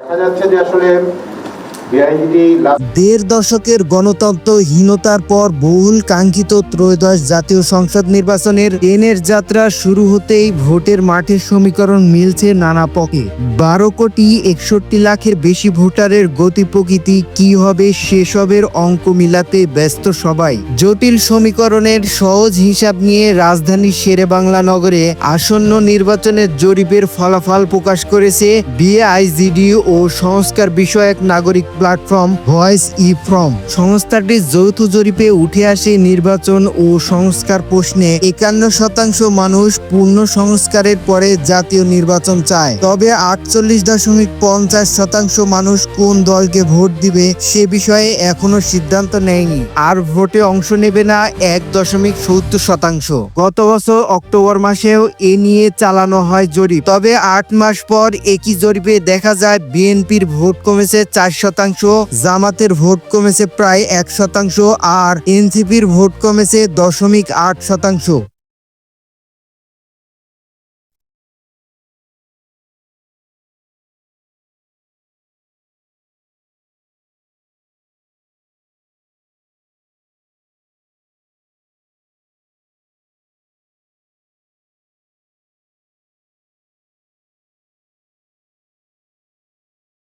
দেখা যাচ্ছে যে আসলে দেড় দশকের গণতন্ত্রহীনতার পর বহুল কাঙ্ক্ষিত ত্রয়োদশ জাতীয় সংসদ নির্বাচনের ট্রেনের যাত্রা শুরু হতেই ভোটের মাঠের সমীকরণ মিলছে নানা পক্ষে। 12,61,00,000-এর বেশি ভোটারের গতি প্রকৃতি কি হবে সেসবের অঙ্ক মিলাতে ব্যস্ত সবাই। জটিল সমীকরণের সহজ হিসাব নিয়ে রাজধানীর শেরেবাংলা নগরে আসন্ন নির্বাচনের জরিপের ফলাফল প্রকাশ করেছে বিএআইজিডি ও সংস্কার বিষয়ক নাগরিক প্ল্যাটফর্ম ভয়েস ফ্রম। সংস্থাটির যৌথ জরিপে উঠে আসে নির্বাচন ও সংস্কার প্রশ্নে 51% মানুষ পূর্ণ সংস্কারের পরে জাতীয় নির্বাচন চায়। তবে 48.50% মানুষ কোন দলকে ভোট দিবে সে বিষয়ে এখনো সিদ্ধান্ত নেয়নি, আর ভোটে অংশ নেবে না 1.70%। গত বছর অক্টোবর মাসেও এ নিয়ে চালানো হয় জরিপ। তবে 8 মাস পর একই জরিপে দেখা যায় বিএনপির ভোট কমেছে 4%, জামাতের ভোট কমেছে প্রায় 1%, আর এনসিপির ভোট কমেছে 0.8%।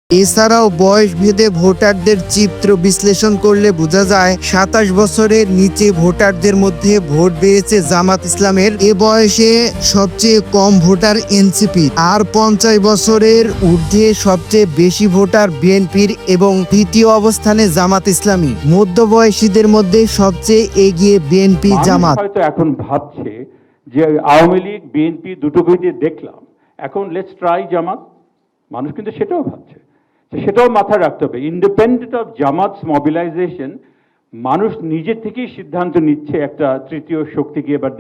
এছাড়াও বয়স ভেদে ভোটারদের চিত্র বিশ্লেষণ করলে বোঝা যায় 27 বছরের নিচে ভোটারদের মধ্যে ভোট বেড়েছে জামাত ইসলামের, এ বয়সে সবচেয়ে কম ভোটার এনসিপি, আর 50 বছরের ঊর্ধ্বে সবচেয়ে বেশি ভোটার বিএনপির এবং তৃতীয় অবস্থানে জামাত ইসলামী। মধ্যবয়সীদের মধ্যে সবচেয়ে এগিয়ে বিএনপি, জামাত। হয়তো এখন ভাবছে যে আওয়ামী লীগ বিএনপি দুটোকেই দিয়ে দেখলাম, এখন লেটস ট্রাই জামাত। মানুষ কিন্তু সেটাও ভাবছে, সেটাও মাথায় রাখতে হবে। ইন্ডিপেন্ডেন্ট অফ জামাতস মোবিলাইজেশন, মানুষ নিজে থেকেই সিদ্ধান্ত নিচ্ছে একটা তৃতীয় শক্তিকে এবার